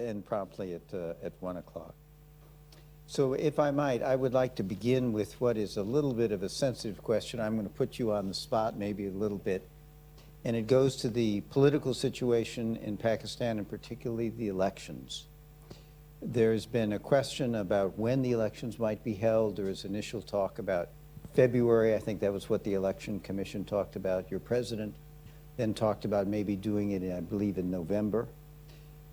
end promptly at 1 o'clock. So if I might, I would like to begin with what is a little bit of a sensitive question. I'm going to put you on the spot maybe a little bit. And it goes to the political situation in Pakistan, and particularly the elections. There's been a question about when the elections might be held. There was initial talk about February. I think that was what the Election Commission talked about. Your president then talked about maybe doing it, I believe, in November.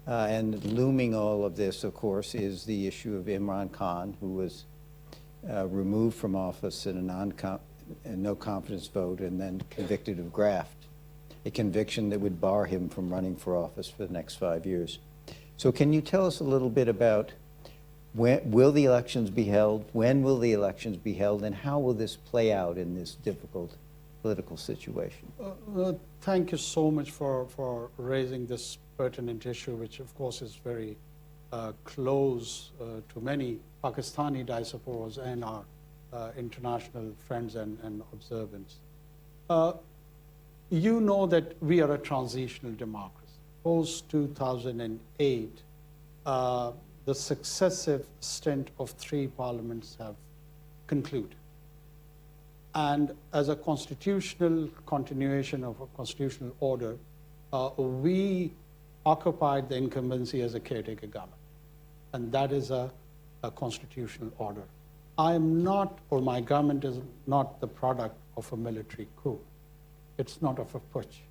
And looming all of this, of course, is the issue of Imran Khan, who was removed from office in a no confidence vote and then convicted of graft, a conviction that would bar him from running for office for the next 5 years. So can you tell us a little bit about when will the elections be held, when will the elections be held, and how will this play out in this difficult political situation? Thank you so much for raising this pertinent issue, which of course is very close to many Pakistani diasporas and our international friends and observants. You know that we are a transitional democracy. Post-2008, the successive stint of 3 parliaments have concluded. And as a constitutional continuation of a constitutional order, we occupied the incumbency as a caretaker government. And that is a constitutional order. I am not, or my government is not the product of a military coup. It's not of a putsch.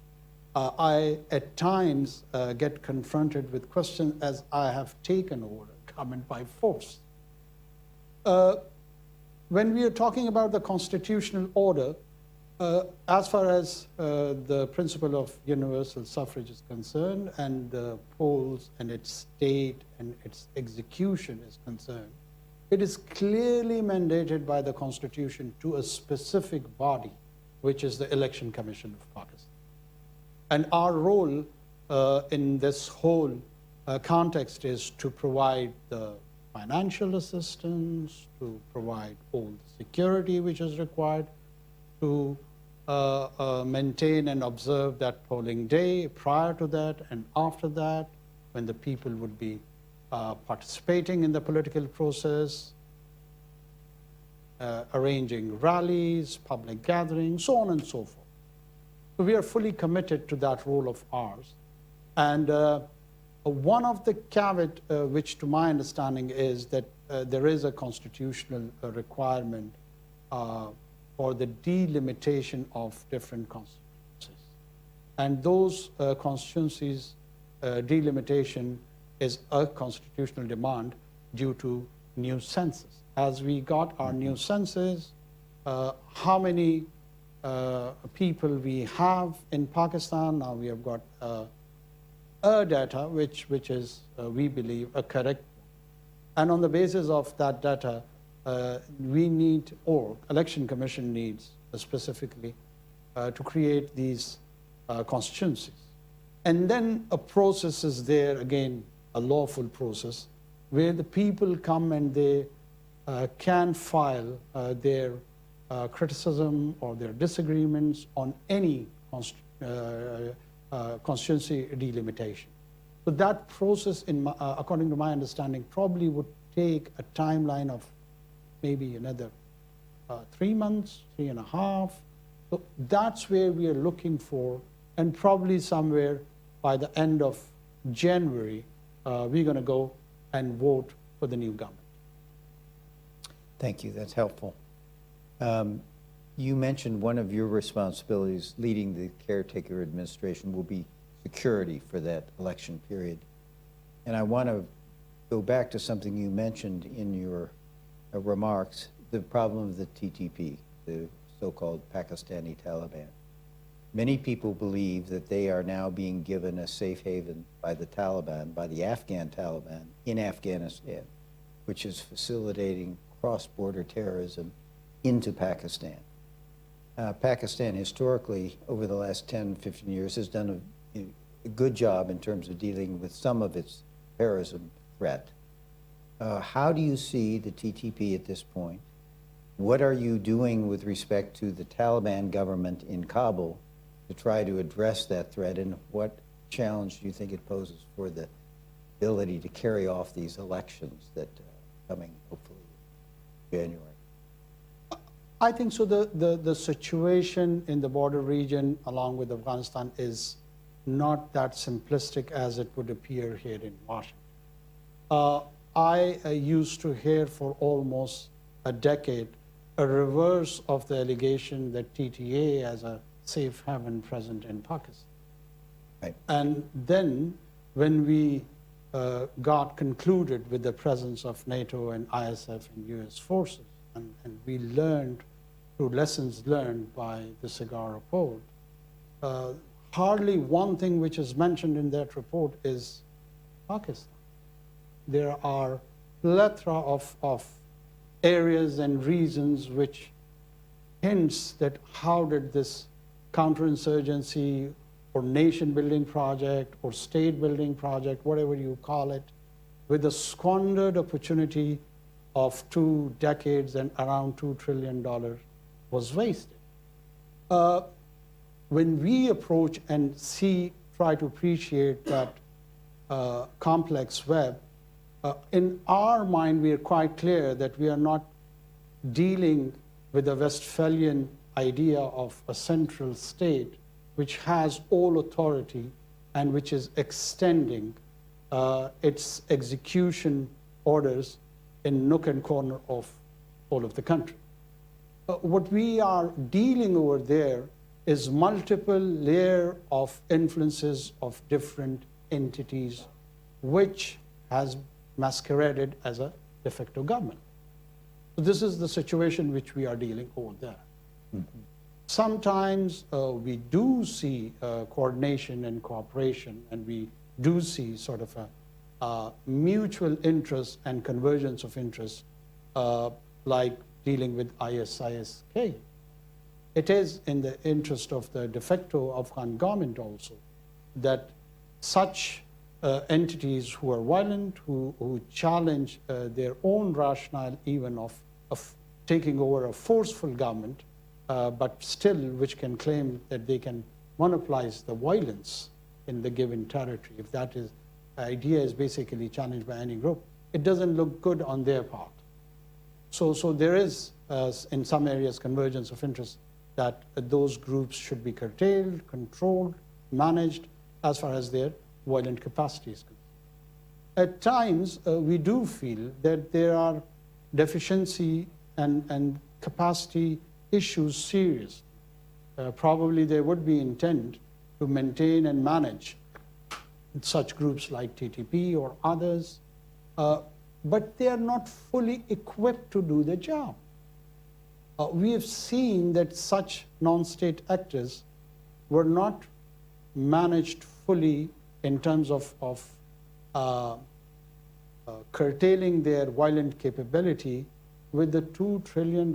I, at times, get confronted with questions as I have taken over government by force. When we are talking about the constitutional order, as far as the principle of universal suffrage is concerned, and the polls and its state and its execution is concerned, it is clearly mandated by the Constitution to a specific body, which is the Election Commission of Pakistan. And our role in this whole context is to provide the financial assistance, to provide all the security which is required, to maintain and observe that polling day prior to that and after that, when the people would be participating in the political process, arranging rallies, public gatherings, so on and so forth. So we are fully committed to that role of ours. And one of the caveat, which to my understanding is that there is a constitutional requirement for the delimitation of different constituencies. And those constituencies delimitation is a constitutional demand due to new census. As we got our new census, how many people we have in Pakistan, now we have got data which is, we believe, a correct. And on the basis of that data, we need, or Election Commission needs specifically, to create these constituencies. And then a process is there, again, a lawful process, where the people come and they can file their criticism or their disagreements on any constituency delimitation. So that process, according to my understanding, probably would take a timeline of maybe another 3 months, 3.5. So that's where we are looking for, and probably somewhere by the end of January, we're going to go and vote for the new government. Thank you. That's helpful. You mentioned one of your responsibilities leading the caretaker administration will be security for that election period. And I want to go back to something you mentioned in your remarks, the problem of the TTP, the so-called Pakistani Taliban. Many people believe that they are now being given a safe haven by the Taliban, by the Afghan Taliban in Afghanistan, which is facilitating cross-border terrorism into Pakistan. Pakistan historically, over the last 10, 15 years, has done a good job in terms of dealing with some of its terrorism threat. How do you see the TTP at this point? What are you doing with respect to the Taliban government in Kabul to try to address that threat, and what challenge do you think it poses for the ability to carry off these elections that coming hopefully January? I think so. The situation in the border region along with Afghanistan is not that simplistic as it would appear here in Washington. I used to hear for almost a decade a reverse of the allegation that TTA has a safe haven present in Pakistan. Right. And then when we got concluded with the presence of NATO and ISF and US forces, and we learned through lessons learned by the Cigar report, hardly one thing which is mentioned in that report is Pakistan. There are plethora of areas and reasons which hints that how did this counterinsurgency or nation building project or state building project, whatever you call it, with the squandered opportunity of 2 decades and around $2 trillion was wasted. When we approach and try to appreciate that complex web, in our mind, we are quite clear that we are not dealing with the Westphalian idea of a central state which has all authority and which is extending its execution orders in nook and corner of all of the country. What we are dealing over there is multiple layer of influences of different entities which has masqueraded as a de facto government. So this is the situation which we are dealing over there. Mm-hmm. Sometimes we do see coordination and cooperation, and we do see sort of a mutual interest and convergence of interest, like dealing with ISIS-K. It is in the interest of the de facto Afghan government also that such entities who are violent, who challenge their own rationale even of taking over a forceful government, but still which can claim that they can monopolize the violence in the given territory. If that is, idea is basically challenged by any group, it doesn't look good on their part. So there is, in some areas, convergence of interest that those groups should be curtailed, controlled, managed as far as their violent capacity is concerned. At times, we do feel that there are deficiency and capacity issues serious. Probably there would be intent to maintain and manage such groups like TTP or others, but they are not fully equipped to do the job. We have seen that such non-state actors were not managed fully in terms of curtailing their violent capability with the $2 trillion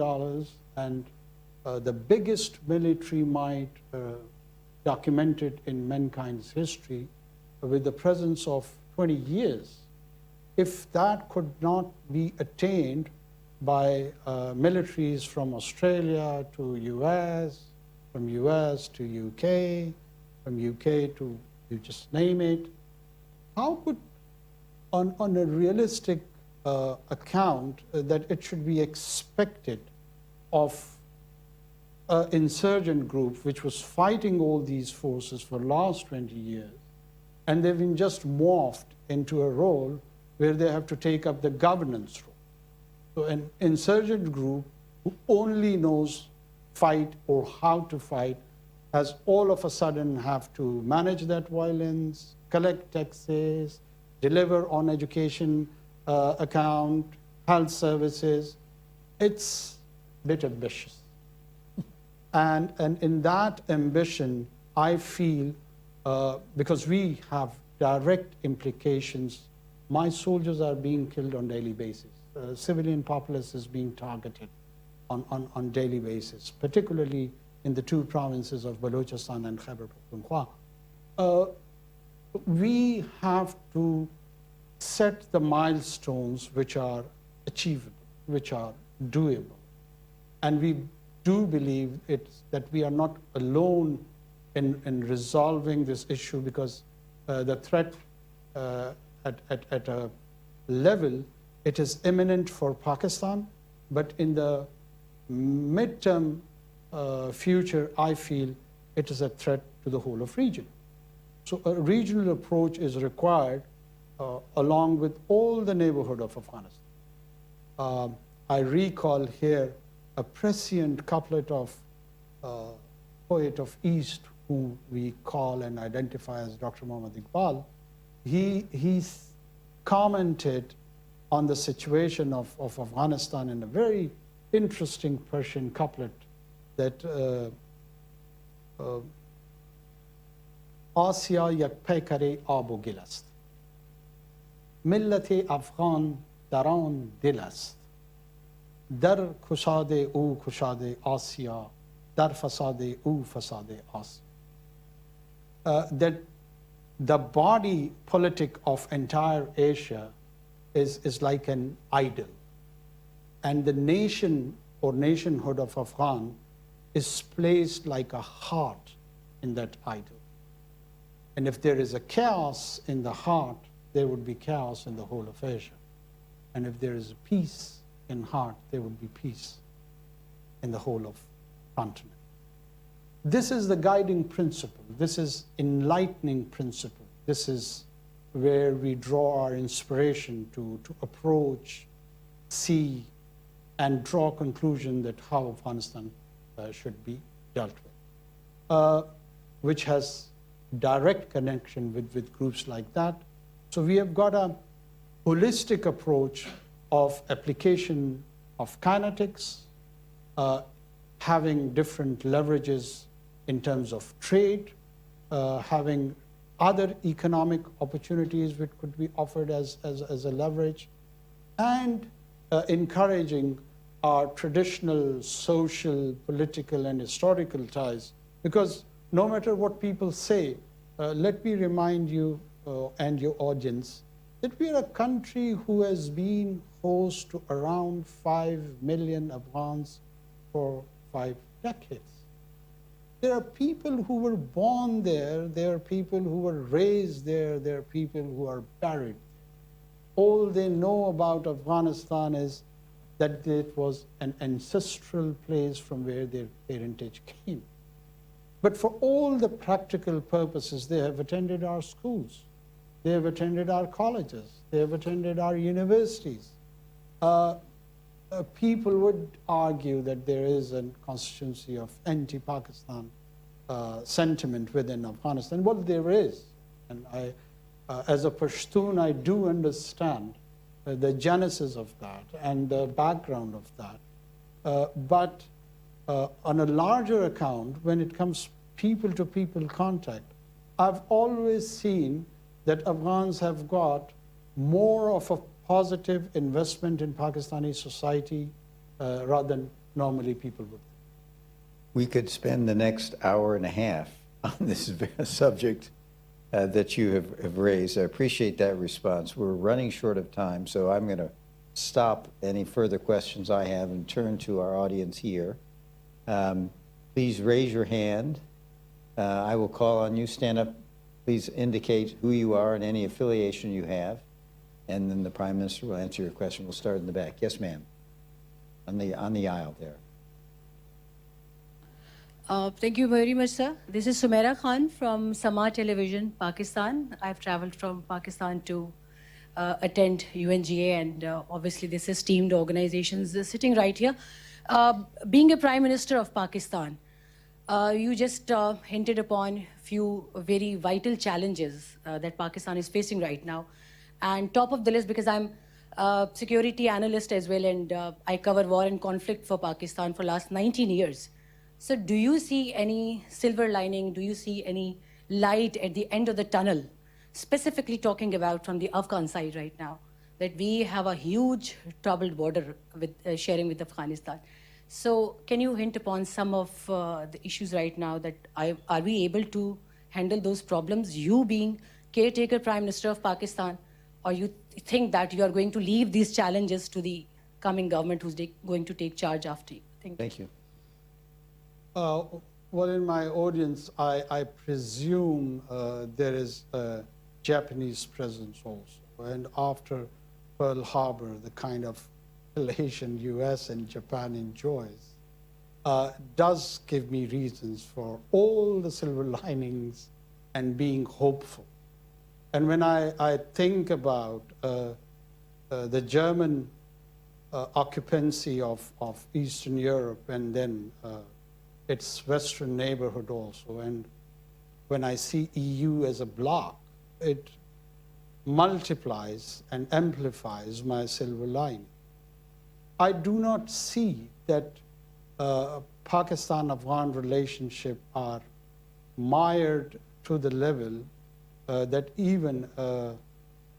and the biggest military might documented in mankind's history with the presence of 20 years. If that could not be attained by militaries from Australia to US, from US to UK, from UK to, you just name it, how could, on a realistic account, that it should be expected of an insurgent group which was fighting all these forces for the last 20 years, and they've been just morphed into a role where they have to take up the governance role. So an insurgent group who only knows fight or how to fight has all of a sudden have to manage that violence, collect taxes, deliver on education account, health services. It's a bit ambitious. And in that ambition, I feel, because we have direct implications, my soldiers are being killed on a daily basis. Civilian populace is being targeted on daily basis, particularly in the 2 provinces of Balochistan and Khyber Pakhtunkhwa. We have to set the milestones which are achievable, which are doable. And we do believe that we are not alone in resolving this issue, because the threat at a level, it is imminent for Pakistan, but in the midterm future, I feel it is a threat to the whole of region. So a regional approach is required along with all the neighborhood of Afghanistan. I recall here a prescient couplet of poet of East, who we call and identify as Dr. Muhammad Iqbal. He commented on the situation of Afghanistan in a very interesting Persian couplet that آسیا یک پیکر آب و گل است ملت افغان در آن دل است در کشاد او کشاد آسیا در فساد او فساد آسیا. That the body politic of entire Asia is like an idol, and the nation or nationhood of Afghan is placed like a heart in that idol. And if there is a chaos in the heart, there would be chaos in the whole of Asia. And if there is a peace in heart, there would be peace in the whole of continent. This is the guiding principle. This is enlightening principle. This is where we draw our inspiration to approach, see, and draw conclusion that how Afghanistan should be dealt with, which has direct connection with groups like that. So we have got a holistic approach of application of kinetics, having different leverages in terms of trade, having other economic opportunities which could be offered as a leverage, and encouraging our traditional social, political, and historical ties. Because no matter what people say, let me remind you and your audience that we are a country who has been host to around 5 million Afghans for 5 decades. There are people who were born there, there are people who were raised there, there are people who are buried. All they know about Afghanistan is that it was an ancestral place from where their parentage came. But for all the practical purposes, they have attended our schools, they have attended our colleges, they have attended our universities. People would argue that there is a constituency of anti-Pakistan sentiment within Afghanistan. Well, there is. And I, as a Pashtun, I do understand the genesis of that and the background of that. But on a larger account, when it comes people-to-people contact, I've always seen that Afghans have got more of a positive investment in Pakistani society rather than normally people would. We could spend the next hour and a half on this subject that you have raised. I appreciate that response. We're running short of time, so I'm going to stop any further questions I have and turn to our audience here. Please raise your hand. I will call on you. Stand up. Please indicate who you are and any affiliation you have. And then the Prime Minister will answer your question. We'll start in the back. Yes, ma'am. On the aisle there. Thank you very much, sir. This is Sumaira Khan from Sama Television, Pakistan. I've traveled from Pakistan to attend UNGA, and obviously this is esteemed organizations sitting right here. Being a Prime Minister of Pakistan, you just hinted upon few very vital challenges that Pakistan is facing right now. And top of the list, because I'm a security analyst as well, and I cover war and conflict for Pakistan for last 19 years. So do you see any silver lining? Do you see any light at the end of the tunnel? Specifically talking about from the Afghan side right now, that we have a huge troubled border with sharing with Afghanistan. So can you hint upon some of the issues right now that are we able to handle those problems? You being caretaker Prime Minister of Pakistan, or you think that you are going to leave these challenges to the coming government who's going to take charge after you? Thank you. Well, in my audience, I presume there is a Japanese presence also. and after Pearl Harbor, the kind of relation US and Japan enjoys, does give me reasons for all the silver linings and being hopeful. And when I think about the German occupancy of Eastern Europe and then its Western neighborhood also, and when I see EU as a bloc, it multiplies and amplifies my silver lining. I do not see that Pakistan-Afghan relationship are mired to the level that even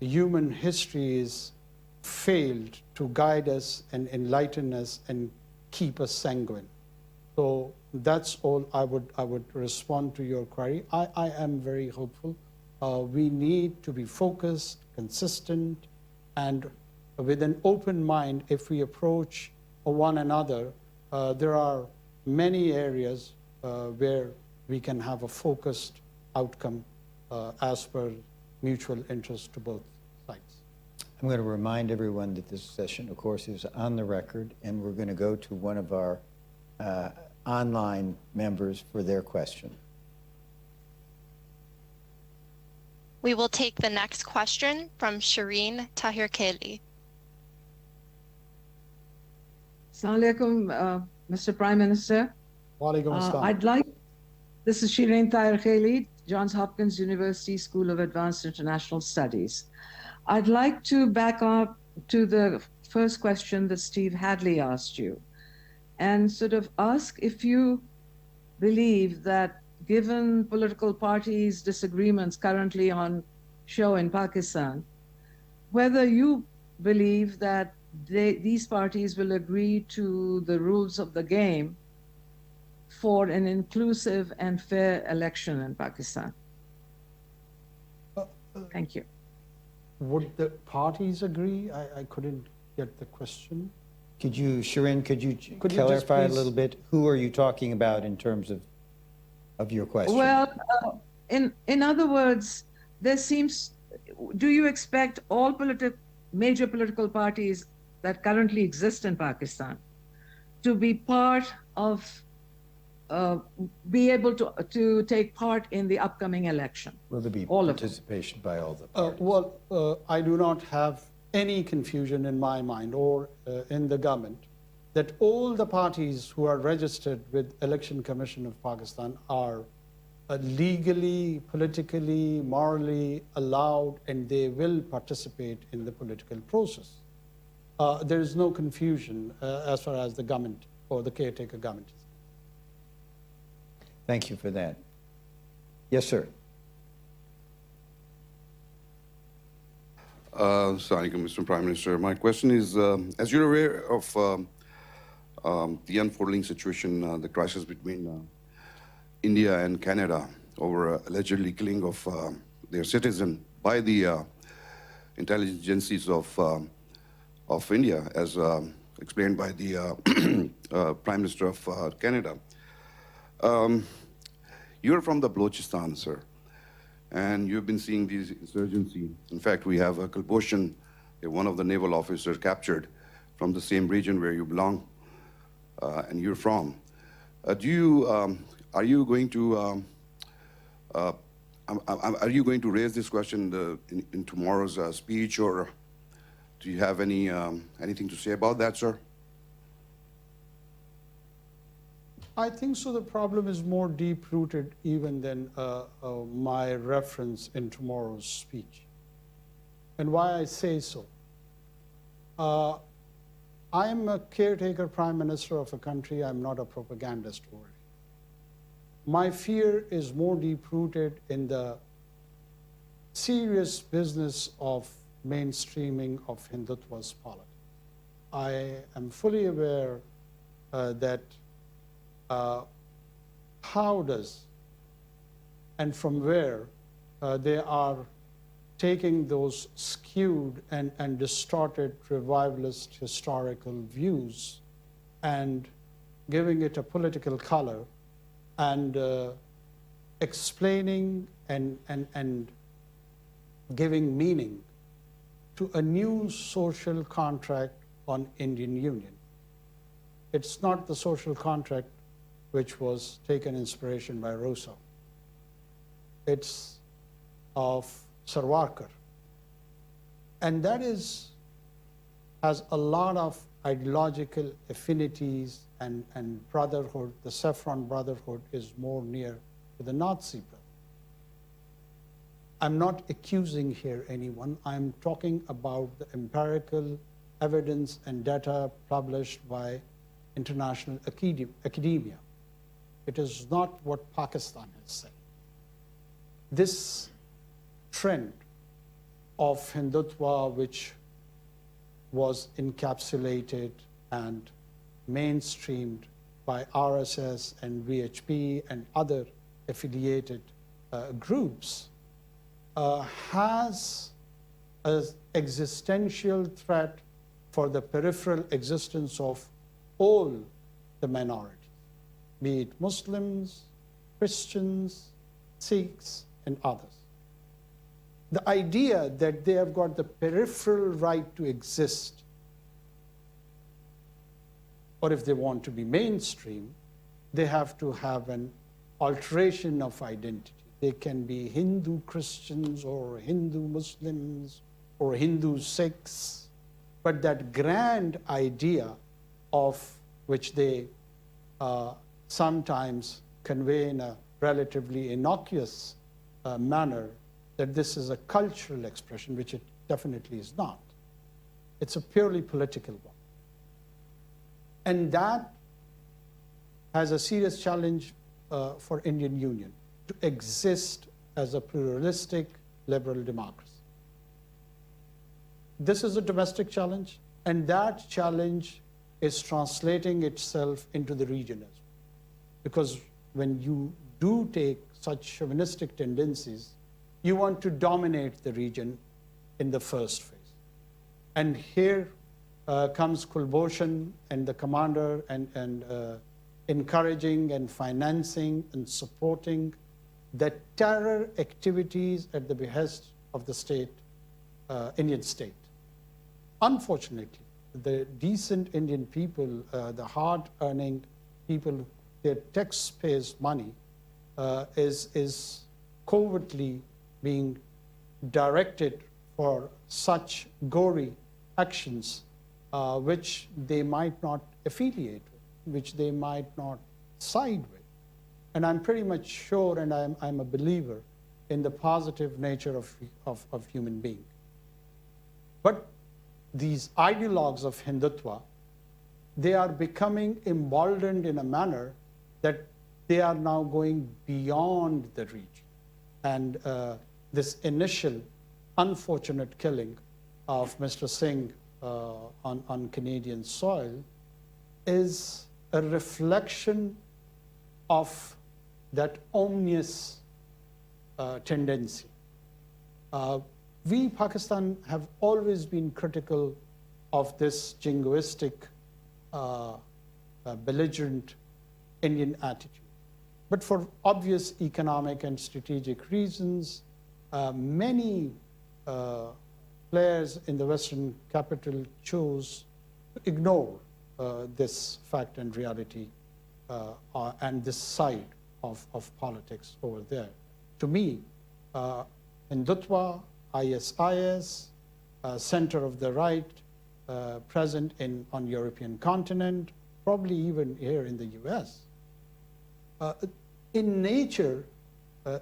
human history is failed to guide us and enlighten us and keep us sanguine. So that's all I would respond to your query. I am very hopeful. We need to be focused, consistent, and with an open mind. If we approach one another, there are many areas where we can have a focused outcome as per mutual interest to both sides. I'm going to remind everyone that this session, of course, is on the record, and we're going to go to one of our online members for their question. We will take the next question from Shireen Tahir Khaley. Assalamu alaikum, Mr. Prime Minister. Walaikum assalam. This is Shireen Tahir Khaley, Johns Hopkins University School of Advanced International Studies. I'd like to back up to the first question that Steve Hadley asked you and sort of ask if you believe that given political parties' disagreements currently on show in Pakistan, whether you believe that these parties will agree to the rules of the game for an inclusive and fair election in Pakistan. Thank you. Would the parties agree? I couldn't get the question. Could you, Shireen, could you Could you just clarify a please- little bit? Who are you talking about in terms of your question? Well, in other words, there seems, do you expect all major political parties that currently exist in Pakistan to be part of, be able to take part in the upcoming election? Will there be all of them. participation by all the parties? Well, I do not have any confusion in my mind or in the government that all the parties who are registered with Election Commission of Pakistan are legally, politically, morally allowed, and they will participate in the political process. There is no confusion as far as the government or the caretaker government is. Thank you for that. Yes, sir. Assalamu alaikum, Mr. Prime Minister. My question is, as you're aware of the unfolding situation, the crisis between India and Canada over allegedly killing of their citizen by the intelligence agencies of India, as explained by the Prime Minister of Canada. You're from the Balochistan, sir, and you've been seeing these insurgency. In fact, we have a Kulbhushan, one of the naval officers captured from the same region where you belong and you're from. Are you going to raise this question in tomorrow's speech, or do you have anything to say about that, sir? I think so. The problem is more deep-rooted even than my reference in tomorrow's speech. And why I say so. I am a caretaker prime minister of a country. I'm not a propagandist over it. My fear is more deep-rooted in the serious business of mainstreaming of Hindutva's politics. I am fully aware that how does and from where they are taking those skewed and distorted revivalist historical views and giving it a political color and explaining and giving meaning to a new social contract on Indian Union. It's not the social contract which was taken inspiration by Rousseau. It's of Savarkar. And that has a lot of ideological affinities and brotherhood. The Saffron Brotherhood is more near to the Nazi brotherhood. I'm not accusing here anyone. I'm talking about the empirical evidence and data published by international academia. It is not what Pakistan has said. This trend of Hindutva, which was encapsulated and mainstreamed by RSS and VHP and other affiliated groups, has an existential threat for the peripheral existence of all the minorities, be it Muslims, Christians, Sikhs, and others. The idea that they have got the peripheral right to exist, or if they want to be mainstream, they have to have an alteration of identity. They can be Hindu Christians or Hindu Muslims or Hindu Sikhs, but that grand idea of which they sometimes convey in a relatively innocuous manner, that this is a cultural expression, which it definitely is not. It's a purely political one. And that has a serious challenge for Indian Union to exist as a pluralistic liberal democracy. This is a domestic challenge, and that challenge is translating itself into the region as well. Because when you do take such chauvinistic tendencies, you want to dominate the region in the first phase. And here comes Kulbhushan and the commander and encouraging and financing and supporting the terror activities at the behest of the state, Indian state. Unfortunately, the decent Indian people, the hard-earning people, their taxpayers' money is covertly being directed for such gory actions which they might not affiliate with, which they might not side with. And I'm pretty much sure, and I'm a believer in the positive nature of human being. But these ideologues of Hindutva, they are becoming emboldened in a manner that they are now going beyond the region. And this initial unfortunate killing of Mr. Singh on Canadian soil is a reflection of that ominous tendency. We, Pakistan, have always been critical of this jingoistic, belligerent Indian attitude. But for obvious economic and strategic reasons, many players in the Western capital chose to ignore this fact and reality and this side of politics over there. To me, Hindutva, ISIS, center of the right, present on European continent, probably even here in the US. In nature,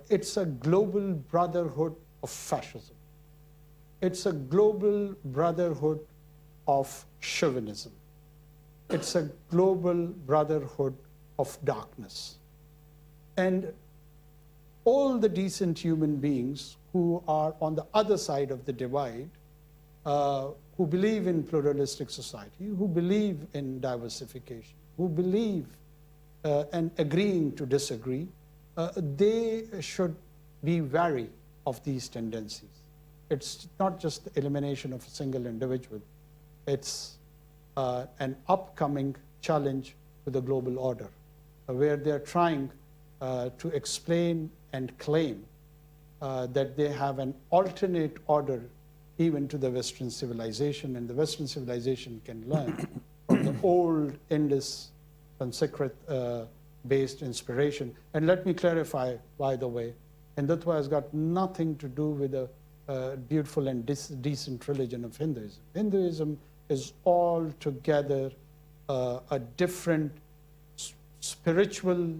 it's a global brotherhood of fascism. It's a global brotherhood of chauvinism. It's a global brotherhood of darkness. And all the decent human beings who are on the other side of the divide, who believe in pluralistic society, who believe in diversification, who believe and agreeing to disagree, they should be wary of these tendencies. It's not just the elimination of a single individual. It's an upcoming challenge to the global order, where they're trying to explain and claim that they have an alternate order even to the Western civilization, and the Western civilization can learn from the old Indus Sanskrit-based inspiration. And let me clarify, by the way, Hindutva has got nothing to do with the beautiful and decent religion of Hinduism. Hinduism is altogether a different spiritual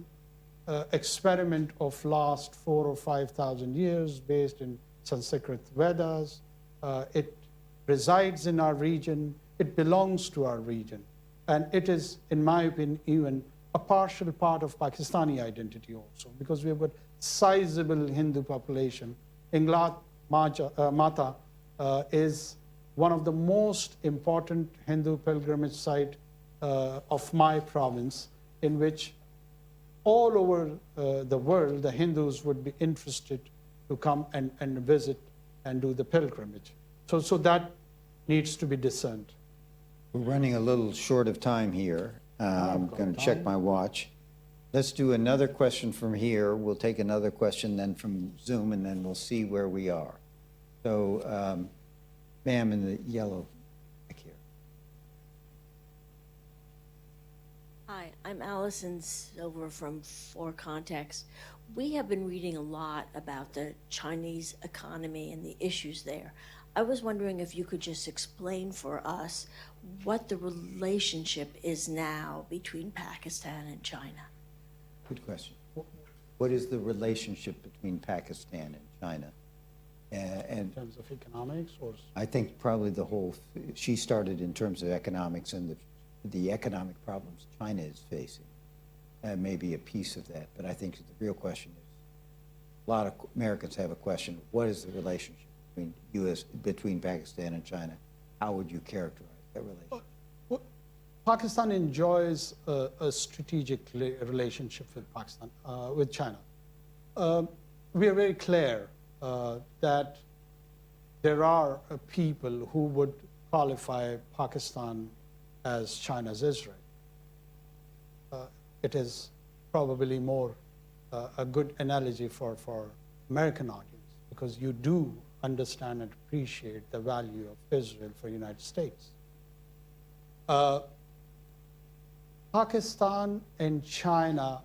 experiment of last 4,000 or 5,000 years based in Sanskrit Vedas. It resides in our region. It belongs to our region. And it is, in my opinion, even a partial part of Pakistani identity also, because we have got sizable Hindu population. Inglat Mata is one of the most important Hindu pilgrimage site of my province, in which all over the world, the Hindus would be interested to come and visit and do the pilgrimage. So that needs to be discerned. We're running a little short of time here. I'm going to check my watch. Let's do another question from here. We'll take another question then from Zoom, and then we'll see where we are. So, ma'am in the yellow back here. Hi, I'm Allison Silver from For Context. We have been reading a lot about the Chinese economy and the issues there. I was wondering if you could just explain for us what the relationship is now between Pakistan and China. Good question. What is the relationship between Pakistan and China? In And terms of economics, or I think probably the whole, she started in terms of economics and the economic problems China is facing. May be a piece of that, but I think the real question is, a lot of Americans have a question, what is the relationship between Pakistan and China? How would you characterize that relationship? Pakistan enjoys a strategic relationship with Pakistan, with China. We are very clear that there are people who would qualify Pakistan as China's Israel. It is probably more a good analogy for American audience, because you do understand and appreciate the value of Israel for the United States. Pakistan and China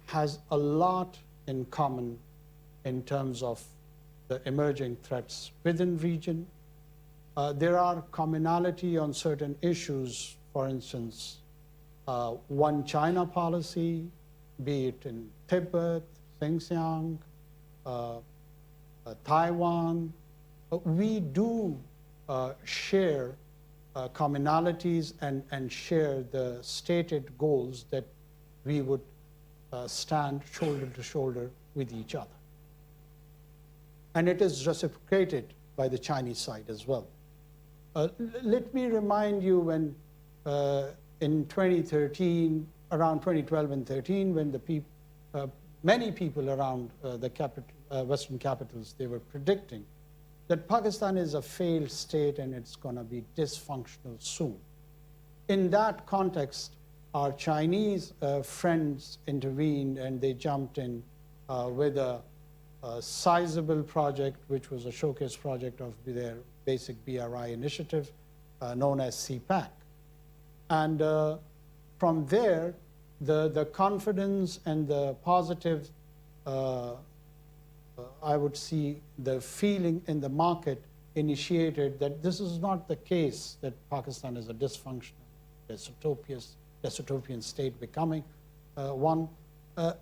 has a lot in common in terms of the emerging threats within region. There are commonality on certain issues, for instance, one China policy, be it in Tibet, Xinjiang, Taiwan. We do share commonalities and share the stated goals that we would stand shoulder to shoulder with each other. And it is reciprocated by the Chinese side as well. Let me remind you when in 2013, around 2012 and 13, when the many people around the Western capitals, they were predicting that Pakistan is a failed state and it's going to be dysfunctional soon. In that context, our Chinese friends intervened, and they jumped in with a sizable project, which was a showcase project of their basic BRI initiative, known as CPAC. And from there, the confidence and the positive, I would see the feeling in the market initiated that this is not the case, that Pakistan is a dysfunctional, dystopian state becoming one.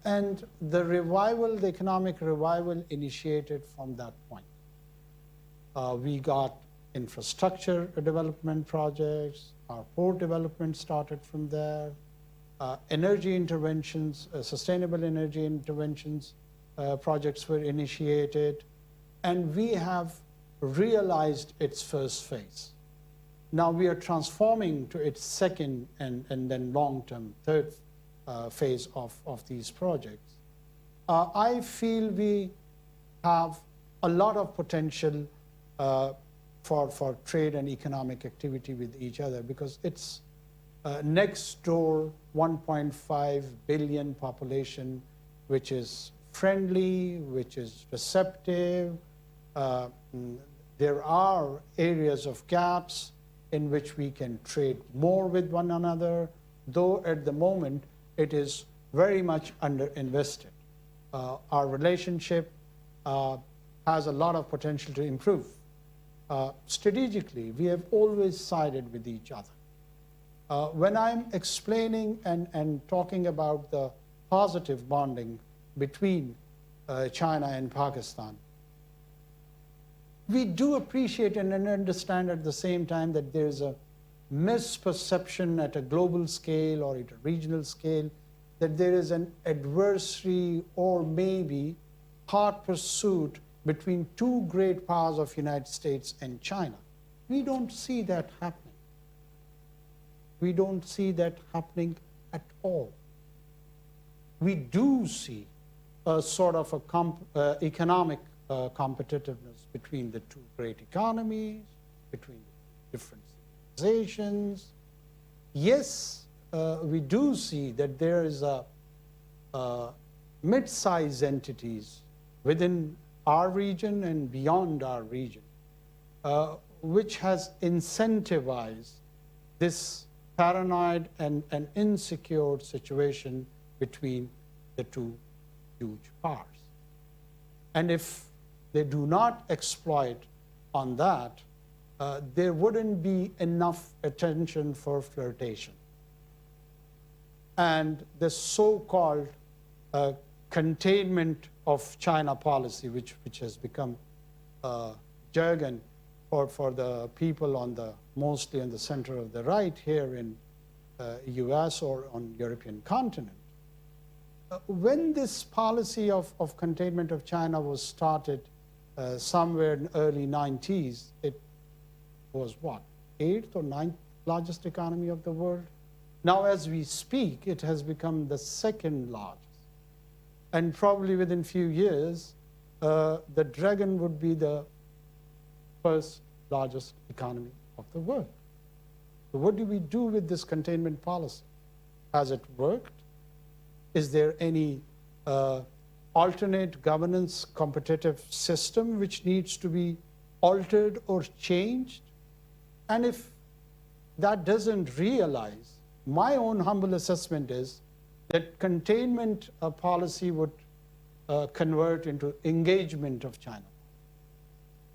And the revival, the economic revival initiated from that point. We got infrastructure development projects, our port development started from there, energy interventions, sustainable energy interventions projects were initiated, and we have realized its first phase. Now we are transforming to its second and then long-term third phase of these projects. I feel we have a lot of potential for trade and economic activity with each other, because it's next door 1.5 billion population, which is friendly, which is receptive. there are areas of gaps in which we can trade more with one another, though at the moment it is very much underinvested. Our relationship has a lot of potential to improve. Strategically, we have always sided with each other. When I'm explaining and talking about the positive bonding between China and Pakistan, we do appreciate and understand at the same time that there's a misperception at a global scale or at a regional scale that there is an adversary or maybe hot pursuit between two great powers of United States and China. We don't see that happening. We don't see that happening at all. We do see a sort of a economic competitiveness between the two great economies, between different civilizations. Yes, we do see that there is a mid-sized entities within our region and beyond our region, which has incentivized this paranoid and insecure situation between the two huge powers. And if they do not exploit on that, there wouldn't be enough attention for flirtation. And the so-called containment of China policy, which has become jargon for the people on the mostly on the center of the right here in US or on European continent. When this policy of containment of China was started somewhere in early 90s, it was what, 8th or 9th largest economy of the world? Now as we speak, it has become the 2nd largest. And probably within few years, the dragon would be the 1st largest economy of the world. So what do we do with this containment policy? Has it worked? Is there any alternate governance competitive system which needs to be altered or changed? And if that doesn't realize, my own humble assessment is that containment policy would convert into engagement of China.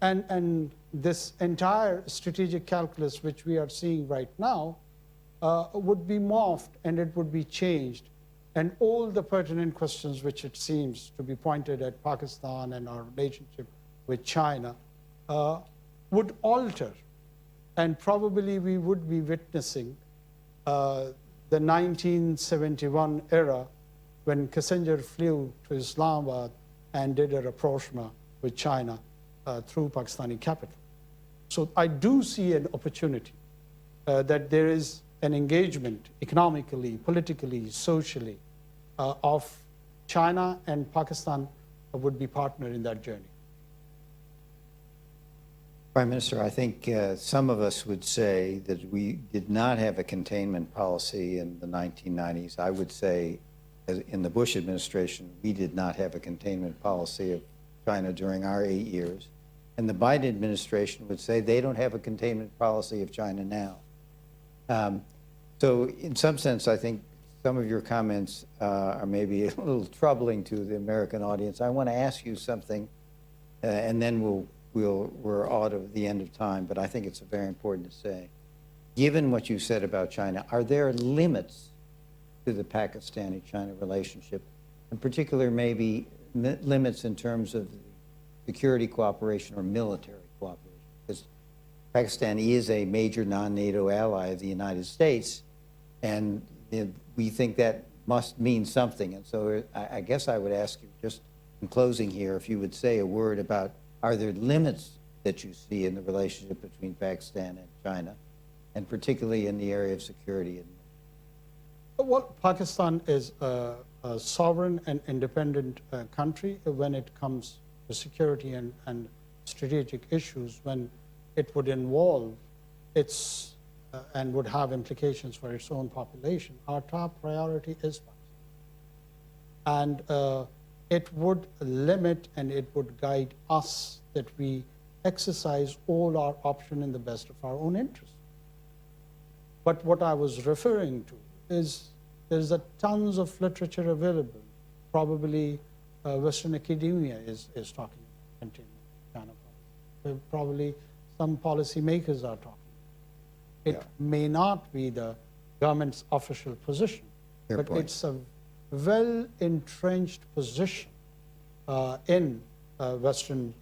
And this entire strategic calculus which we are seeing right now would be morphed and it would be changed. And all the pertinent questions which it seems to be pointed at Pakistan and our relationship with China would alter. And probably we would be witnessing the 1971 era when Kissinger flew to Islamabad and did a rapprochement with China through Pakistani capital. So I do see an opportunity that there is an engagement economically, politically, socially of China, and Pakistan would be partner in that journey. Prime Minister, I think some of us would say that we did not have a containment policy in the 1990s. I would say in the Bush administration, we did not have a containment policy of China during our 8 years. And the Biden administration would say they don't have a containment policy of China now. So in some sense, I think some of your comments are maybe a little troubling to the American audience. I want to ask you something, and then we're out of the end of time, but I think it's very important to say. Given what you said about China, are there limits to the Pakistani-China relationship, in particular maybe limits in terms of security cooperation or military cooperation? Because Pakistan is a major non-NATO ally of the United States, and we think that must mean something. And so I guess I would ask you, just in closing here, if you would say a word about, are there limits that you see in the relationship between Pakistan and China, and particularly in the area of security? Well, Pakistan is a sovereign and independent country when it comes to security and strategic issues, when it would involve its and would have implications for its own population. Our top priority is Pakistan. And it would limit and it would guide us that we exercise all our options in the best of our own interest. But what I was referring to is there's a tons of literature available. Probably Western academia is talking about containment China policy. Probably some policymakers are talking. It may not be the government's official position, Fair but point. it's a well-entrenched position in Western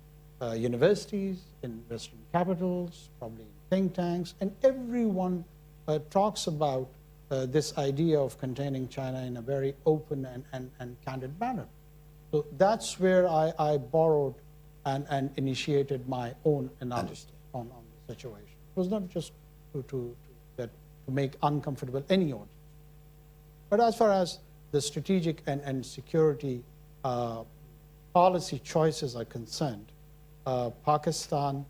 universities, in Western capitals, probably in think tanks, and everyone talks about this idea of containing China in a very open and candid manner. So that's where I borrowed and initiated my own analysis on the situation. It was not just to make uncomfortable any audience. But as far as the strategic and security policy choices are concerned, Pakistan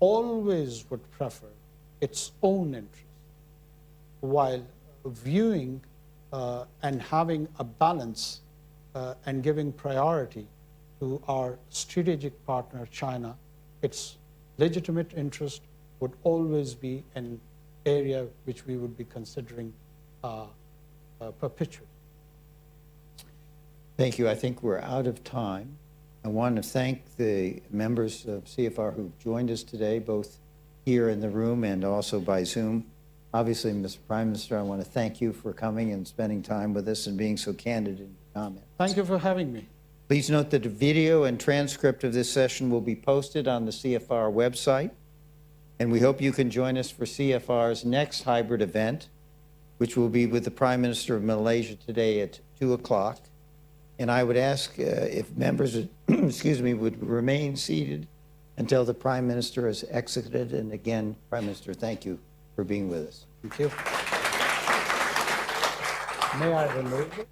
always would prefer its own interests while viewing and having a balance and giving priority to our strategic partner, China. Its legitimate interest would always be an area which we would be considering perpetually. Thank you. I think we're out of time. I want to thank the members of CFR who've joined us today, both here in the room and also by Zoom. Obviously, Mr. Prime Minister, I want to thank you for coming and spending time with us and being so candid in your comments. Thank you for having me. Please note that a video and transcript of this session will be posted on the CFR website, and we hope you can join us for CFR's next hybrid event, which will be with the Prime Minister of Malaysia today at 2 o'clock. And I would ask if members, excuse me, would remain seated until the Prime Minister has exited. And again, Prime Minister, thank you for being with us. Thank you. May I remove it?